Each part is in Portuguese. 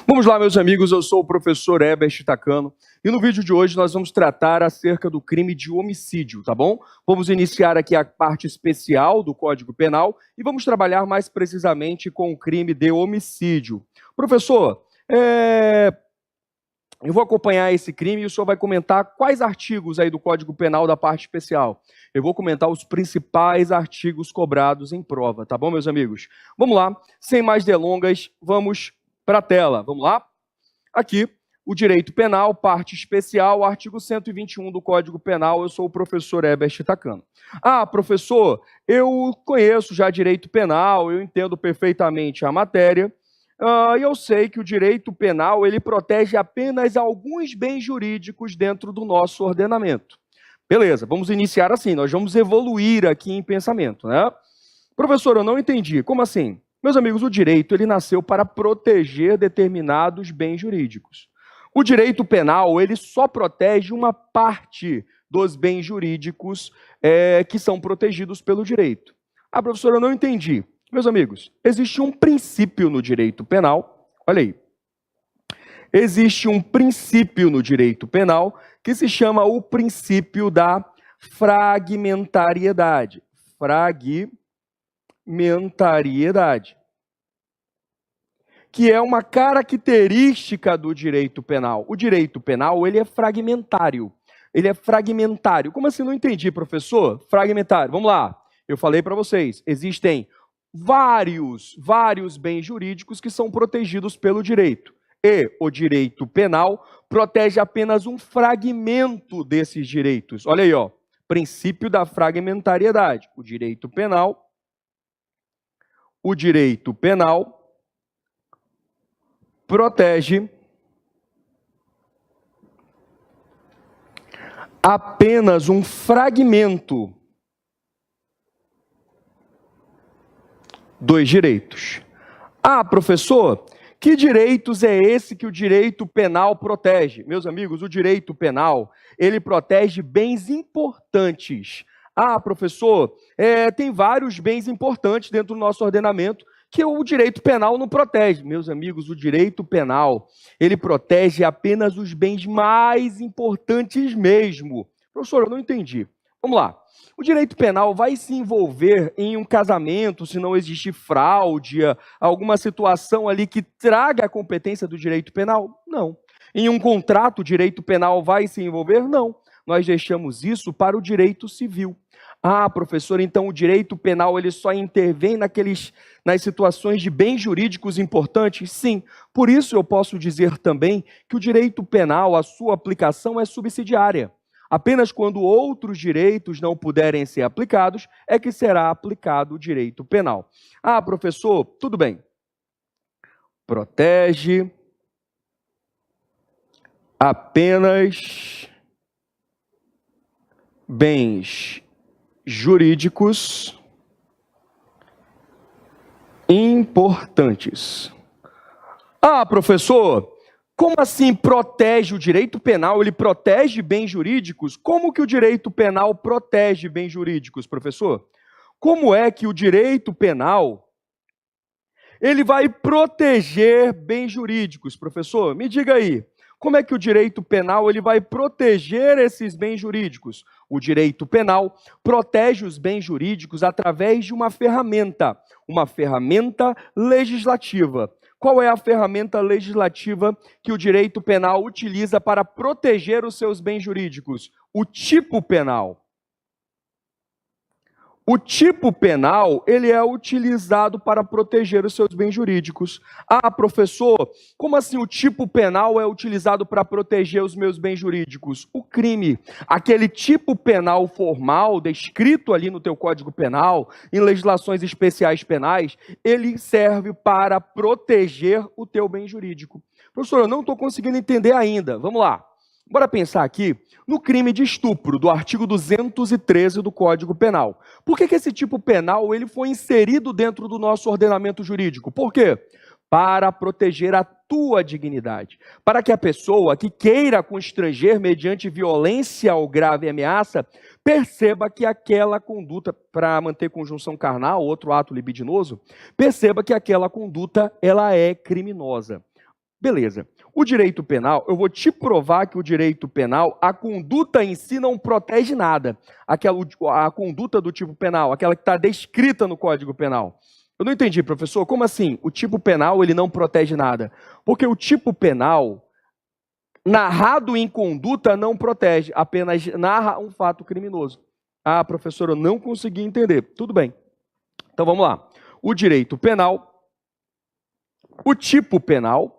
Vamos lá, meus amigos, eu sou o professor Herbert Tacano e no vídeo de hoje nós vamos tratar acerca do crime de homicídio, tá bom? Vamos iniciar aqui a parte especial do Código Penal e vamos trabalhar mais precisamente com o crime de homicídio. Professor, eu vou acompanhar esse crime e o senhor vai comentar quais artigos aí do Código Penal da parte especial. Eu vou comentar os principais artigos cobrados em prova, tá bom, meus amigos? Vamos lá, sem mais delongas, vamos para a tela. Vamos lá? Aqui, o direito penal, parte especial, artigo 121 do Código Penal. Eu sou o professor Herbert Tacano. Ah, professor, eu conheço já direito penal, eu entendo perfeitamente a matéria. E eu sei que o direito penal ele protege apenas alguns bens jurídicos dentro do nosso ordenamento. Beleza, vamos iniciar assim, nós vamos evoluir aqui em pensamento, né? Professor, eu não entendi. Como assim? Meus amigos, o direito ele nasceu para proteger determinados bens jurídicos. O direito penal ele só protege uma parte dos bens jurídicos que são protegidos pelo direito. Ah, professor, eu não entendi. Meus amigos, existe um princípio no direito penal, olha aí. Existe um princípio no direito penal que se chama o princípio da fragmentariedade. Fragmentariedade, que é uma característica do direito penal. O direito penal, ele é fragmentário. Ele é fragmentário. Como assim? Não entendi, professor? Fragmentário. Vamos lá. Eu falei para vocês, existem vários bens jurídicos que são protegidos pelo direito. E o direito penal protege apenas um fragmento desses direitos. Olha aí, ó. Princípio da fragmentariedade. O direito penal protege apenas um fragmento dos direitos. Ah, professor, que direitos é esse que o direito penal protege? Meus amigos, o direito penal, ele protege bens importantes. Ah, professor, tem vários bens importantes dentro do nosso ordenamento que o direito penal não protege. Meus amigos, o direito penal, ele protege apenas os bens mais importantes mesmo. Professor, eu não entendi. Vamos lá. O direito penal vai se envolver em um casamento, se não existir fraude, alguma situação ali que traga a competência do direito penal? Não. Em um contrato, o direito penal vai se envolver? Não. Nós deixamos isso para o direito civil. Ah, professor, então o direito penal ele só intervém nas situações de bens jurídicos importantes? Sim. Por isso eu posso dizer também que o direito penal, a sua aplicação é subsidiária. Apenas quando outros direitos não puderem ser aplicados, é que será aplicado o direito penal. Ah, professor, tudo bem. Protege apenas bens jurídicos importantes. Ah, professor, como assim protege o direito penal? Ele protege bens jurídicos? Como que o direito penal protege bens jurídicos, professor? Como é que o direito penal ele vai proteger bens jurídicos, professor? Me diga aí. Como é que o direito penal ele vai proteger esses bens jurídicos? O direito penal protege os bens jurídicos através de uma ferramenta legislativa. Qual é a ferramenta legislativa que o direito penal utiliza para proteger os seus bens jurídicos? O tipo penal. O tipo penal, ele é utilizado para proteger os seus bens jurídicos. Ah, professor, como assim o tipo penal é utilizado para proteger os meus bens jurídicos? O crime, aquele tipo penal formal, descrito ali no teu Código Penal, em legislações especiais penais, ele serve para proteger o teu bem jurídico. Professor, eu não estou conseguindo entender ainda. Vamos lá. Bora pensar aqui no crime de estupro, do artigo 213 do Código Penal. Por que esse tipo penal ele foi inserido dentro do nosso ordenamento jurídico? Por quê? Para proteger a tua dignidade. Para que a pessoa que queira constranger mediante violência ou grave ameaça, perceba que aquela conduta, para manter conjunção carnal, outro ato libidinoso, perceba que aquela conduta ela é criminosa. Beleza. O direito penal, eu vou te provar que o direito penal, a conduta em si não protege nada. A conduta do tipo penal, aquela que está descrita no Código Penal. Eu não entendi, professor. Como assim? O tipo penal, ele não protege nada. Porque o tipo penal, narrado em conduta, não protege. Apenas narra um fato criminoso. Ah, professor, eu não consegui entender. Tudo bem. Então, vamos lá. O direito penal... O tipo penal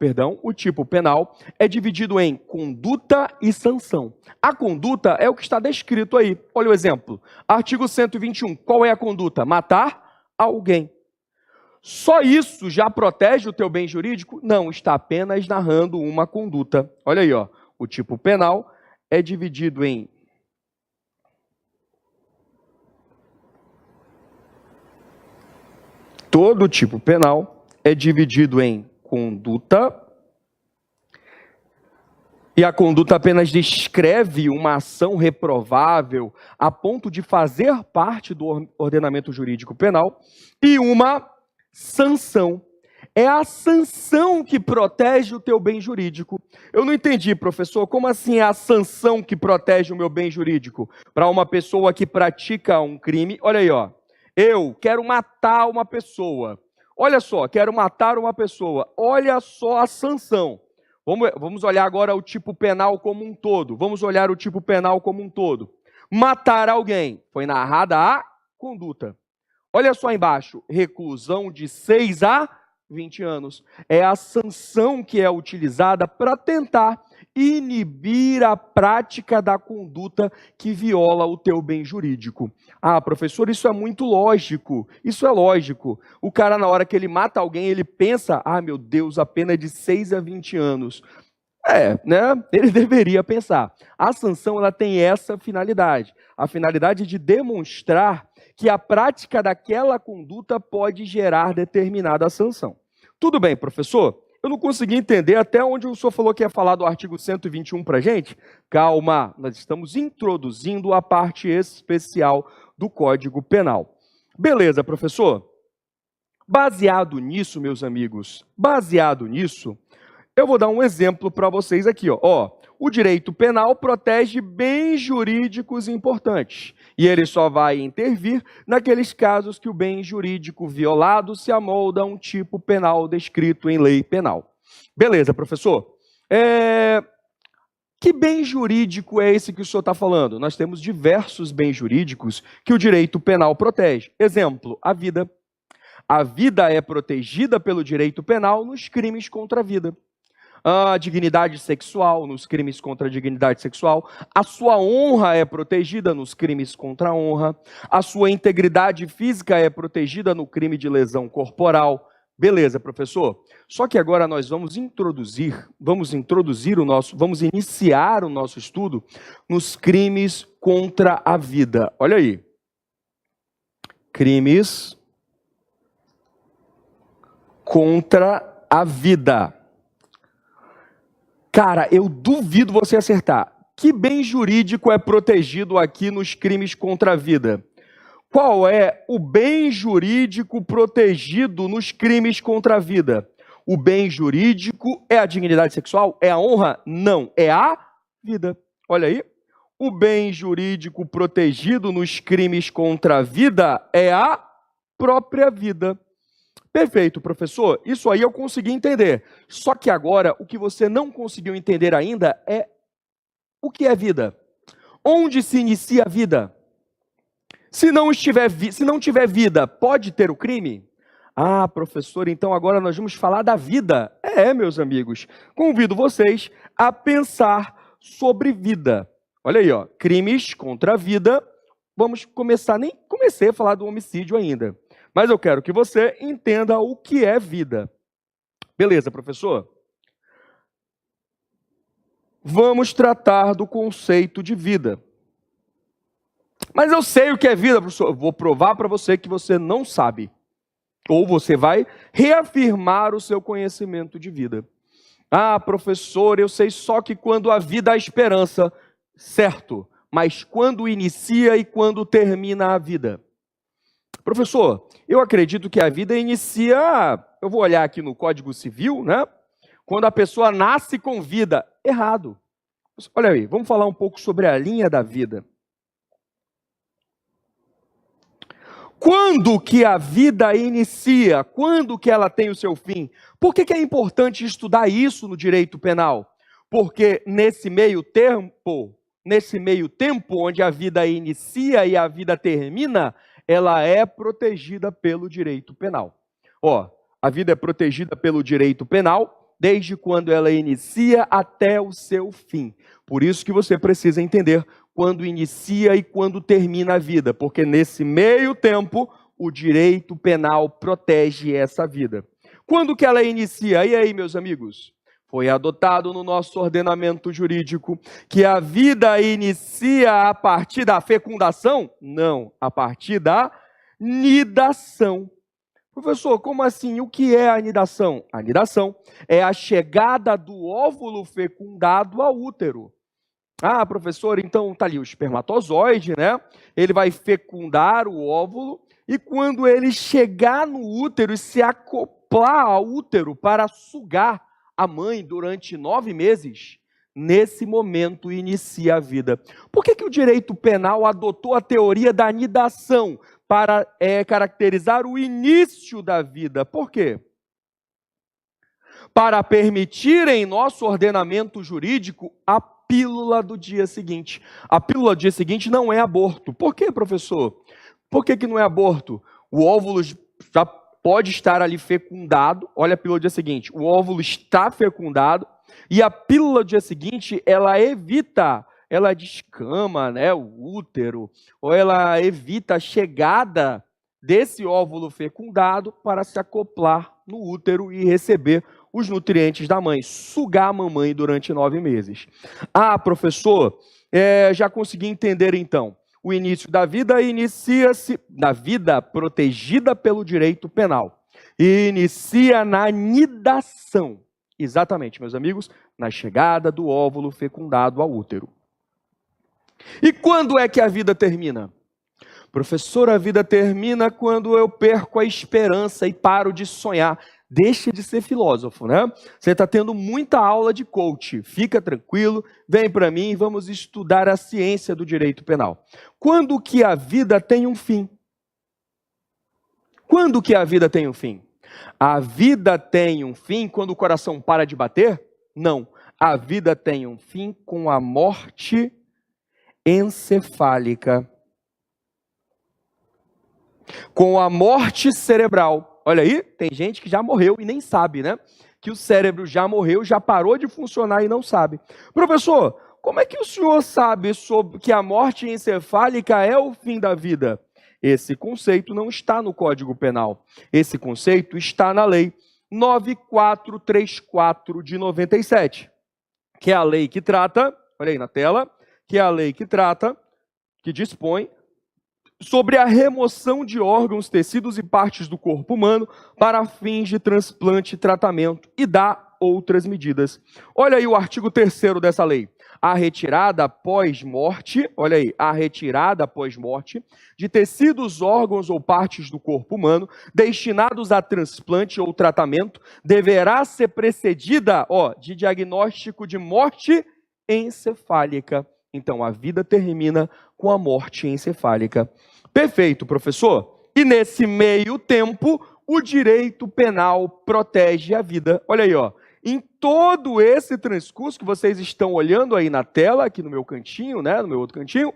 é dividido em conduta e sanção. A conduta é o que está descrito aí. Olha o exemplo. Artigo 121. Qual é a conduta? Matar alguém. Só isso já protege o teu bem jurídico? Não, está apenas narrando uma conduta. Olha aí, ó. O tipo penal é dividido em todo tipo penal é dividido em conduta, e a conduta apenas descreve uma ação reprovável a ponto de fazer parte do ordenamento jurídico penal, e uma sanção. É a sanção que protege o teu bem jurídico. Eu não entendi, professor, como assim é a sanção que protege o meu bem jurídico? Para uma pessoa que pratica um crime, olha aí, ó. Eu quero matar uma pessoa. Olha só, quero matar uma pessoa. Olha só a sanção. Vamos olhar agora o tipo penal como um todo. Vamos olhar o tipo penal como um todo. Matar alguém. Foi narrada a conduta. Olha só embaixo. Reclusão de 6 a 20 anos. É a sanção que é utilizada para tentar inibir a prática da conduta que viola o teu bem jurídico. Ah, professor, isso é muito lógico. Isso é lógico. O cara, na hora que ele mata alguém, ele pensa, ah, meu Deus, a pena é de 6 a 20 anos. Né? Ele deveria pensar. A sanção, ela tem essa finalidade. A finalidade de demonstrar que a prática daquela conduta pode gerar determinada sanção. Tudo bem, professor? Eu não consegui entender até onde o senhor falou que ia falar do artigo 121 para a gente. Calma, nós estamos introduzindo a parte especial do Código Penal. Beleza, professor? Baseado nisso, meus amigos, eu vou dar um exemplo para vocês aqui. O direito penal protege bens jurídicos importantes. E ele só vai intervir naqueles casos que o bem jurídico violado se amolda a um tipo penal descrito em lei penal. Beleza, professor? Que bem jurídico é esse que o senhor está falando? Nós temos diversos bens jurídicos que o direito penal protege. Exemplo, a vida. A vida é protegida pelo direito penal nos crimes contra a vida. A dignidade sexual, nos crimes contra a dignidade sexual. A sua honra é protegida nos crimes contra a honra. A sua integridade física é protegida no crime de lesão corporal. Beleza, professor? Só que agora nós vamos iniciar o nosso estudo nos crimes contra a vida. Olha aí. Crimes contra a vida. Cara, eu duvido você acertar. Que bem jurídico é protegido aqui nos crimes contra a vida? Qual é o bem jurídico protegido nos crimes contra a vida? O bem jurídico é a dignidade sexual? É a honra? Não, é a vida. Olha aí. O bem jurídico protegido nos crimes contra a vida é a própria vida. Perfeito, professor. Isso aí eu consegui entender. Só que agora, o que você não conseguiu entender ainda é o que é vida. Onde se inicia a vida? Se não tiver vida, pode ter o crime? Ah, professor, então agora nós vamos falar da vida. Meus amigos, convido vocês a pensar sobre vida. Olha aí, ó, crimes contra a vida. Vamos começar, nem comecei a falar do homicídio ainda. Mas eu quero que você entenda o que é vida. Beleza, professor? Vamos tratar do conceito de vida. Mas eu sei o que é vida, professor. Eu vou provar para você que você não sabe. Ou você vai reafirmar o seu conhecimento de vida. Ah, professor, eu sei só que quando a vida há esperança. Certo, mas quando inicia e quando termina a vida? Professor, eu acredito que a vida inicia, eu vou olhar aqui no Código Civil, né? quando a pessoa nasce com vida. Errado. Olha aí, vamos falar um pouco sobre a linha da vida. Quando que a vida inicia? Quando que ela tem o seu fim? Por que é importante estudar isso no direito penal? Porque nesse meio tempo onde a vida inicia e a vida termina, ela é protegida pelo direito penal. Ó, a vida é protegida pelo direito penal desde quando ela inicia até o seu fim. Por isso que você precisa entender quando inicia e quando termina a vida, porque nesse meio tempo o direito penal protege essa vida. Quando que ela inicia? E aí, meus amigos? Foi adotado no nosso ordenamento jurídico que a vida inicia a partir da fecundação? Não, a partir da nidação. Professor, como assim? O que é a nidação? A nidação é a chegada do óvulo fecundado ao útero. Ah, professor, então tá ali o espermatozoide, né? Ele vai fecundar o óvulo e quando ele chegar no útero e se acoplar ao útero para sugar a mãe durante 9 meses, nesse momento inicia a vida. Por que o direito penal adotou a teoria da nidação para caracterizar o início da vida? Por quê? Para permitir em nosso ordenamento jurídico a pílula do dia seguinte. A pílula do dia seguinte não é aborto. Por quê, professor? Por que não é aborto? O óvulo já pode estar ali fecundado. Olha a pílula do dia seguinte. O óvulo está fecundado e a pílula do dia seguinte, ela evita, ela descama, né, o útero, ou ela evita a chegada desse óvulo fecundado para se acoplar no útero e receber os nutrientes da mãe, sugar a mamãe durante 9 meses. Ah, professor, já consegui entender então. O início da vida inicia-se, da vida protegida pelo direito penal, e inicia na nidação. Exatamente, meus amigos, na chegada do óvulo fecundado ao útero. E quando é que a vida termina? Professor, a vida termina quando eu perco a esperança e paro de sonhar. Deixa de ser filósofo, né? Você está tendo muita aula de coach. Fica tranquilo, vem para mim e vamos estudar a ciência do direito penal. Quando que a vida tem um fim? Quando que a vida tem um fim? A vida tem um fim quando o coração para de bater? Não. A vida tem um fim com a morte encefálica. Com a morte cerebral. Olha aí, tem gente que já morreu e nem sabe, né? Que o cérebro já morreu, já parou de funcionar e não sabe. Professor, como é que o senhor sabe sobre que a morte encefálica é o fim da vida? Esse conceito não está no Código Penal. Esse conceito está na Lei 9434 de 97, que é a lei que trata, olha aí na tela, que é a lei que trata, que dispõe sobre a remoção de órgãos, tecidos e partes do corpo humano para fins de transplante e tratamento e dá outras medidas. Olha aí o artigo 3º dessa lei. A retirada após morte, olha aí, a retirada após morte de tecidos, órgãos ou partes do corpo humano destinados a transplante ou tratamento deverá ser precedida, de diagnóstico de morte encefálica. Então, a vida termina com a morte encefálica. Perfeito, professor. E nesse meio tempo, o direito penal protege a vida. Olha aí, em todo esse transcurso que vocês estão olhando aí na tela, aqui no meu cantinho, né, no meu outro cantinho,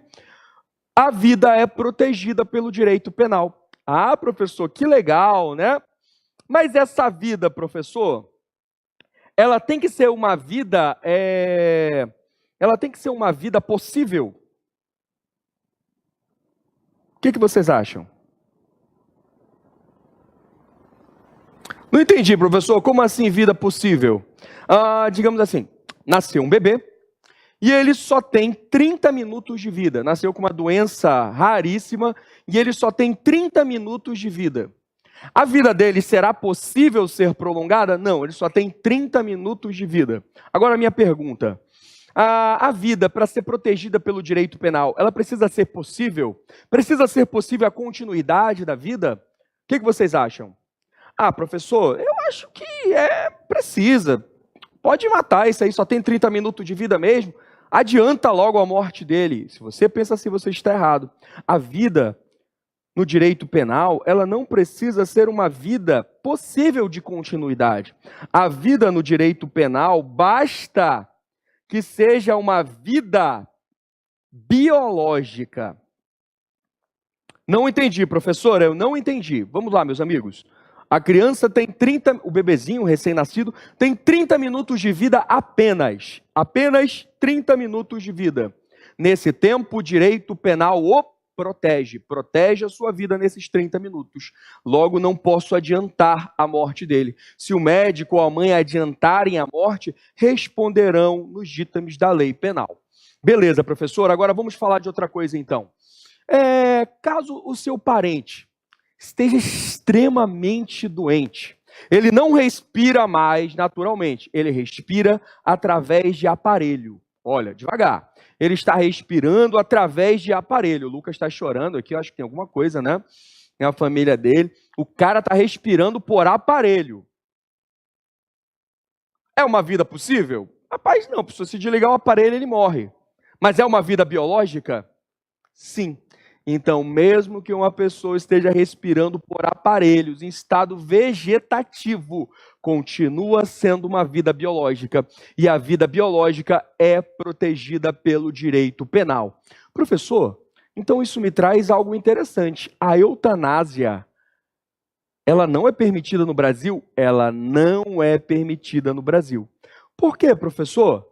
a vida é protegida pelo direito penal. Ah, professor, que legal, né? Mas essa vida, professor, ela tem que ser uma vida, ela tem que ser uma vida possível. O que vocês acham? Não entendi, professor. Como assim vida possível? Digamos assim, nasceu um bebê e ele só tem 30 minutos de vida. Nasceu com uma doença raríssima e ele só tem 30 minutos de vida. A vida dele será possível ser prolongada? Não, ele só tem 30 minutos de vida. Agora a minha pergunta. A vida, para ser protegida pelo direito penal, ela precisa ser possível? Precisa ser possível a continuidade da vida? O que vocês acham? Professor, eu acho que precisa. Pode matar, esse aí só tem 30 minutos de vida mesmo. Adianta logo a morte dele. Se você pensa assim, você está errado. A vida no direito penal, ela não precisa ser uma vida possível de continuidade. A vida no direito penal basta que seja uma vida biológica. Não entendi, professora, eu não entendi. Vamos lá, meus amigos. A criança tem 30, o bebezinho recém-nascido tem 30 minutos de vida apenas. Apenas 30 minutos de vida. Nesse tempo, o direito penal o protege a sua vida nesses 30 minutos. Logo, não posso adiantar a morte dele. Se o médico ou a mãe adiantarem a morte, responderão nos ditames da lei penal. Beleza, professor, agora vamos falar de outra coisa então. Caso o seu parente esteja extremamente doente, ele não respira mais naturalmente, ele respira através de aparelho. Olha, devagar. Ele está respirando através de aparelho. O Lucas está chorando aqui, eu acho que tem alguma coisa, né? É a família dele. O cara está respirando por aparelho. É uma vida possível? Rapaz, não. Se você desligar o aparelho, ele morre. Mas é uma vida biológica? Sim. Então, mesmo que uma pessoa esteja respirando por aparelhos em estado vegetativo, continua sendo uma vida biológica. E a vida biológica é protegida pelo direito penal. Professor, então isso me traz algo interessante. A eutanásia, ela não é permitida no Brasil? Ela não é permitida no Brasil. Por quê, professor?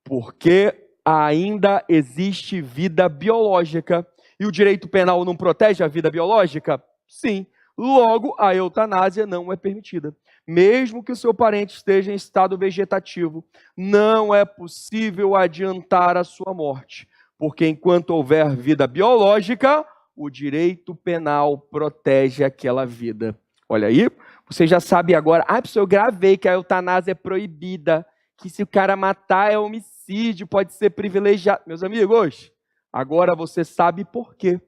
Porque ainda existe vida biológica. E o direito penal não protege a vida biológica? Sim. Logo, a eutanásia não é permitida. Mesmo que o seu parente esteja em estado vegetativo, não é possível adiantar a sua morte. Porque enquanto houver vida biológica, o direito penal protege aquela vida. Olha aí, você já sabe agora. Eu gravei que a eutanásia é proibida, que se o cara matar é homicídio, pode ser privilegiado. Meus amigos, agora você sabe por quê.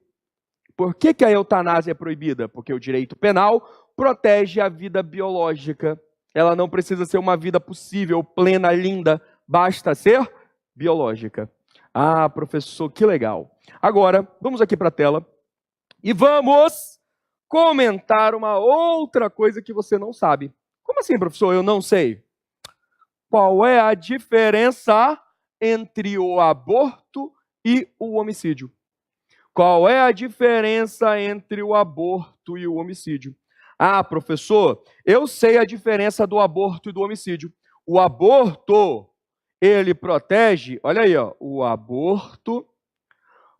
Por que a eutanásia é proibida? Porque o direito penal protege a vida biológica. Ela não precisa ser uma vida possível, plena, linda. Basta ser biológica. Ah, professor, que legal. Agora, vamos aqui para a tela e vamos comentar uma outra coisa que você não sabe. Como assim, professor? Eu não sei. Qual é a diferença entre o aborto e o homicídio? Qual é a diferença entre o aborto e o homicídio? Ah, professor, eu sei a diferença do aborto e do homicídio. O aborto, ele protege, olha aí, ó, o aborto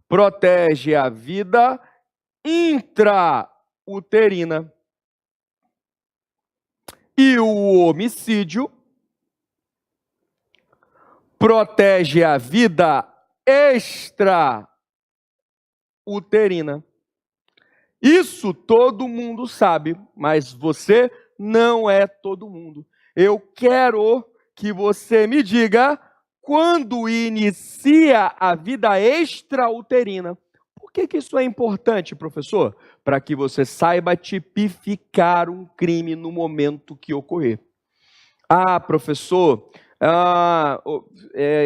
protege a vida intrauterina. E o homicídio protege a vida extrauterina. Isso todo mundo sabe, mas você não é todo mundo. Eu quero que você me diga quando inicia a vida extrauterina. Por que isso é importante, professor? Para que você saiba tipificar um crime no momento que ocorrer. Ah, professor,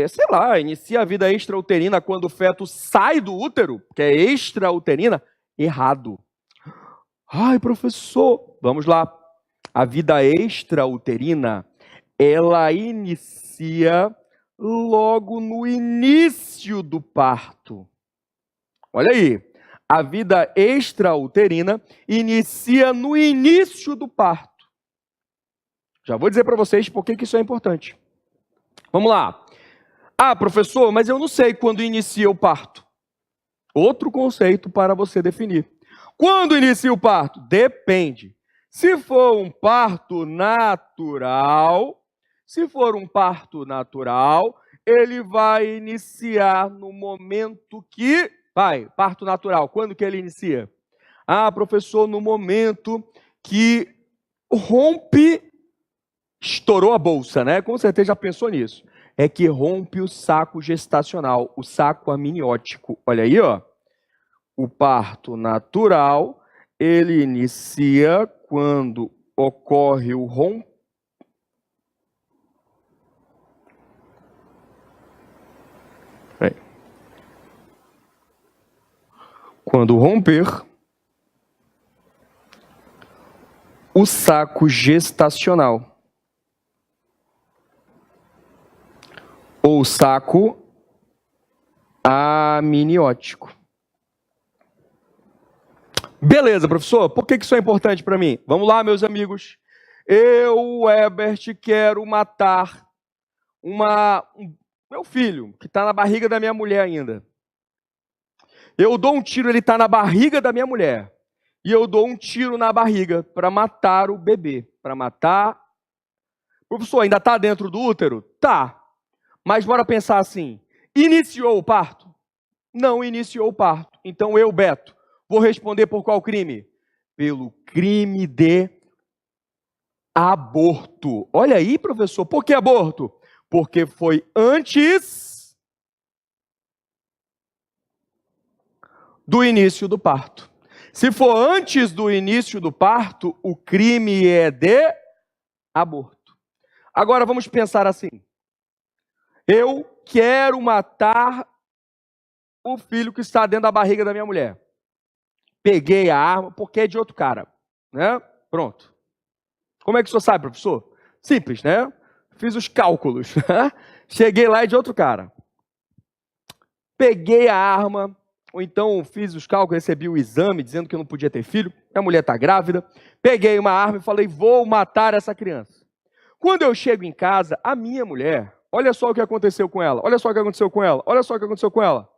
sei lá, inicia a vida extrauterina quando o feto sai do útero, que é extrauterina, errado. Ai, professor, vamos lá. A vida extrauterina, ela inicia logo no início do parto. Olha aí, a vida extrauterina inicia no início do parto. Já vou dizer para vocês por que isso é importante. Vamos lá. Ah, professor, mas eu não sei quando inicia o parto. Outro conceito para você definir. Quando inicia o parto? Depende. Se for um parto natural, ele vai iniciar no momento que... parto natural, quando que ele inicia? Ah, professor, no momento que rompe, estourou a bolsa, né? Com certeza já pensou nisso. É que rompe o saco gestacional, o saco amniótico. Olha aí, ó. O parto natural, ele inicia quando ocorre o rompimento. quando romper o saco gestacional ou saco amniótico. Beleza, professor, por que isso é importante para mim? Vamos lá, meus amigos. Eu, Herbert, quero matar meu filho, que está na barriga da minha mulher ainda. Eu dou um tiro, ele está na barriga da minha mulher. E eu dou um tiro na barriga para matar o bebê. Para matar. Professor, ainda está dentro do útero? Tá. Mas bora pensar assim. Iniciou o parto? Não iniciou o parto. Então eu, Beto, vou responder por qual crime? Pelo crime de aborto. Olha aí, professor. Por que aborto? Porque foi antes do início do parto. Se for antes do início do parto, o crime é de aborto. Agora vamos pensar assim. Eu quero matar o filho que está dentro da barriga da minha mulher. Peguei a arma porque é de outro cara, né? Pronto. Como é que o senhor sabe, professor? Simples, né? Fiz os cálculos. Cheguei lá, é de outro cara. Peguei a arma, ou então fiz os cálculos, recebi o exame dizendo que eu não podia ter filho, a mulher está grávida. Peguei uma arma e falei, vou matar essa criança. Quando eu chego em casa, a minha mulher, olha só o que aconteceu com ela, olha só o que aconteceu com ela, olha só o que aconteceu com ela.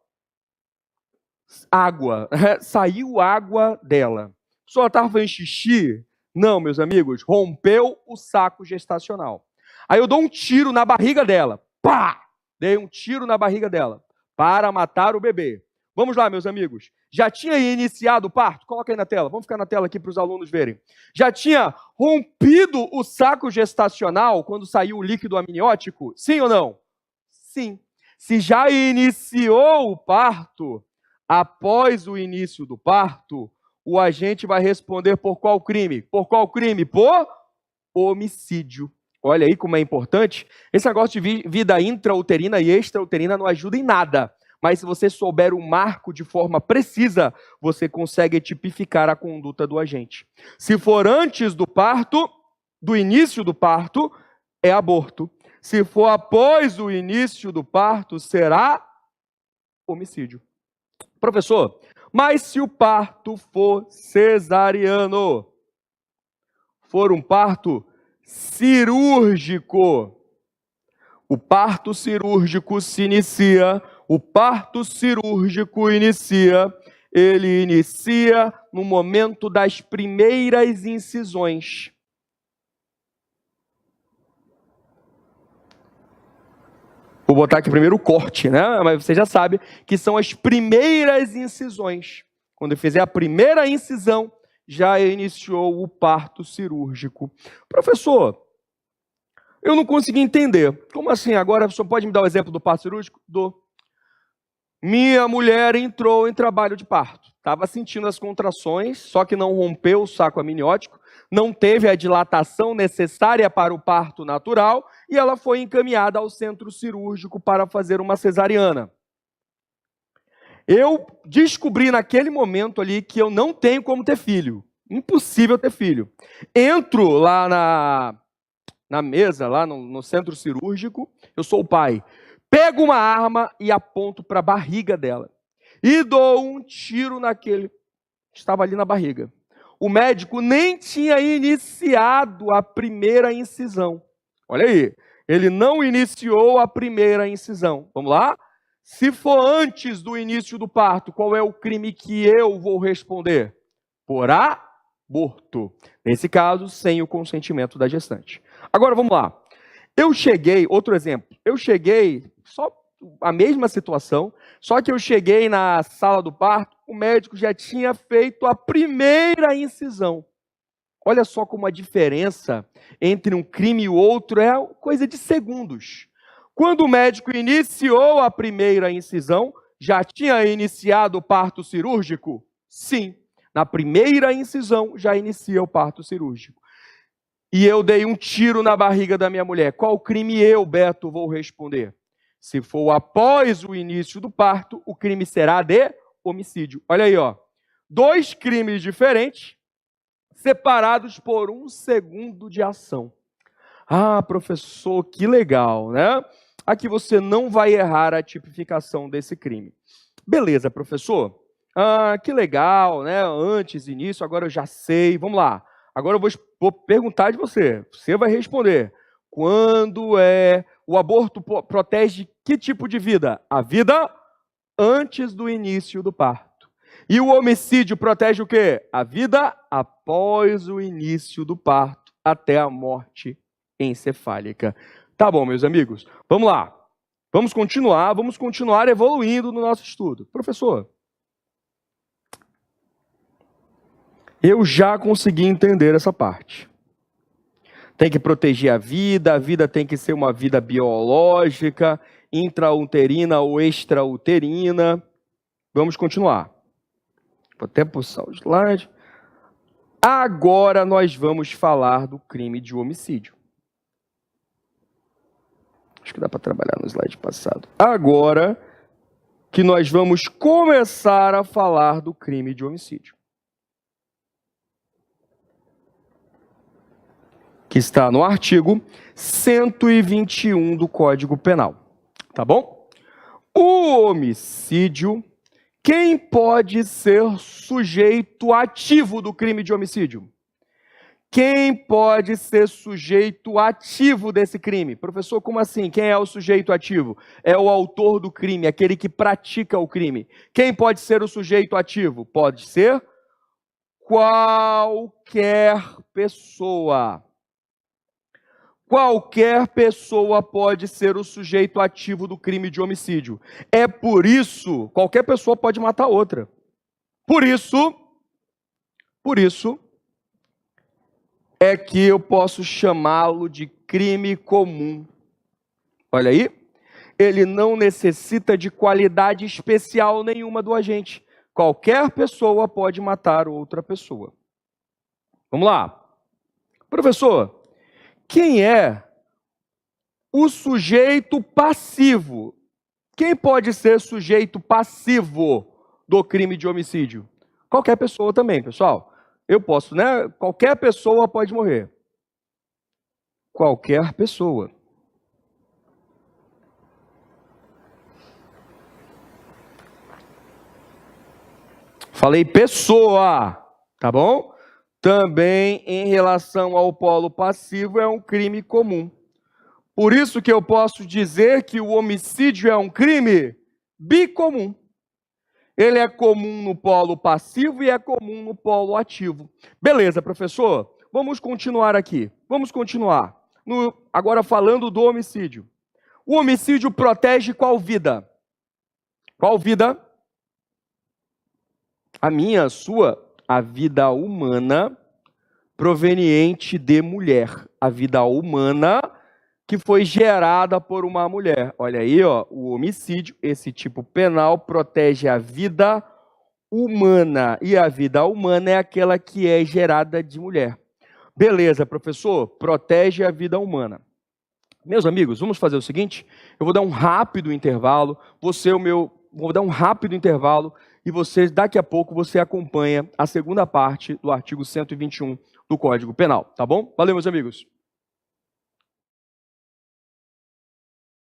Água, saiu água dela. Só estava fazendo xixi? Não, meus amigos, rompeu o saco gestacional. Aí eu dou um tiro na barriga dela. Pá! Dei um tiro na barriga dela para matar o bebê. Vamos lá, meus amigos. Já tinha iniciado o parto? Coloca aí na tela. Vamos ficar na tela aqui para os alunos verem. Já tinha rompido o saco gestacional quando saiu o líquido amniótico? Sim ou não? Sim. Se já iniciou o parto, após o início do parto, o agente vai responder por qual crime? Por qual crime? Por homicídio. Olha aí como é importante. Esse negócio de vida intrauterina e extrauterina não ajuda em nada. Mas se você souber o marco de forma precisa, você consegue tipificar a conduta do agente. Se for antes do parto, do início do parto, é aborto. Se for após o início do parto, será homicídio. Professor, mas se o parto for cesariano, for um parto cirúrgico, o parto cirúrgico se inicia, ele inicia no momento das primeiras incisões. Vou botar aqui primeiro o corte, né? Mas você já sabe que são as primeiras incisões. Quando eu fizer a primeira incisão, já iniciou o parto cirúrgico. Professor, eu não consegui entender. Como assim? Agora o senhor pode me dar o exemplo do parto cirúrgico? Dou. Minha mulher entrou em trabalho de parto. Estava sentindo as contrações, só que não rompeu o saco amniótico, não teve a dilatação necessária para o parto natural e ela foi encaminhada ao centro cirúrgico para fazer uma cesariana. Eu descobri naquele momento ali que eu não tenho como ter filho. Impossível ter filho. Entro lá na mesa, lá no centro cirúrgico, eu sou o pai. Pego uma arma e aponto para a barriga dela. E dou um tiro naquele que estava ali na barriga. O médico nem tinha iniciado a primeira incisão. Olha aí, ele não iniciou a primeira incisão. Vamos lá? Se for antes do início do parto, qual é o crime que eu vou responder? Por aborto. Nesse caso, sem o consentimento da gestante. Agora, vamos lá. Outro exemplo, só a mesma situação, só que eu cheguei na sala do parto, o médico já tinha feito a primeira incisão. Olha só como a diferença entre um crime e o outro é coisa de segundos. Quando o médico iniciou a primeira incisão, já tinha iniciado o parto cirúrgico? Sim. Na primeira incisão, já inicia o parto cirúrgico. E eu dei um tiro na barriga da minha mulher. Qual crime eu, Beto, vou responder? Se for após o início do parto, o crime será de homicídio. Olha aí, ó. 2 crimes diferentes, separados por 1 segundo de ação. Ah, professor, que legal, né? Aqui você não vai errar a tipificação desse crime. Beleza, professor. Ah, que legal, né? Antes, início, agora eu já sei. Vamos lá. Agora eu vou perguntar de você. Você vai responder. Quando o aborto protege que tipo de vida? A vida antes do início do parto. E o homicídio protege o quê? A vida após o início do parto, até a morte encefálica. Tá bom, meus amigos. Vamos lá. Vamos continuar evoluindo no nosso estudo. Professor, eu já consegui entender essa parte. Tem que proteger a vida tem que ser uma vida biológica, intrauterina ou extrauterina. Vamos continuar. Vou até puxar o slide. Agora nós vamos falar do crime de homicídio. Acho que dá para trabalhar no slide passado. Agora que nós vamos começar a falar do crime de homicídio. Que está no artigo 121 do Código Penal. Tá bom? O homicídio, quem pode ser sujeito ativo do crime de homicídio? Quem pode ser sujeito ativo desse crime? Professor, como assim? Quem é o sujeito ativo? É o autor do crime, aquele que pratica o crime. Quem pode ser o sujeito ativo? Pode ser qualquer pessoa. Qualquer pessoa pode ser o sujeito ativo do crime de homicídio. É por isso, qualquer pessoa pode matar outra. Por isso, é que eu posso chamá-lo de crime comum. Olha aí, ele não necessita de qualidade especial nenhuma do agente. Qualquer pessoa pode matar outra pessoa. Vamos lá. Professor, quem é o sujeito passivo? Quem pode ser sujeito passivo do crime de homicídio? Qualquer pessoa também, pessoal. Eu posso, né? Qualquer pessoa pode morrer. Qualquer pessoa. Falei pessoa, tá bom? Também em relação ao polo passivo é um crime comum. Por isso que eu posso dizer que o homicídio é um crime bicomum. Ele é comum no polo passivo e é comum no polo ativo. Beleza, professor? Vamos continuar aqui. Vamos continuar. Agora falando do homicídio. O homicídio protege qual vida? Qual vida? A minha, a sua? A vida humana proveniente de mulher. A vida humana que foi gerada por uma mulher. Olha aí, ó, o homicídio, esse tipo penal, protege a vida humana. E a vida humana é aquela que é gerada de mulher. Beleza, professor? Protege a vida humana. Meus amigos, vamos fazer o seguinte? Eu vou dar um rápido intervalo. Vou dar um rápido intervalo e daqui a pouco, você acompanha a segunda parte do artigo 121 do Código Penal. Tá bom? Valeu, meus amigos.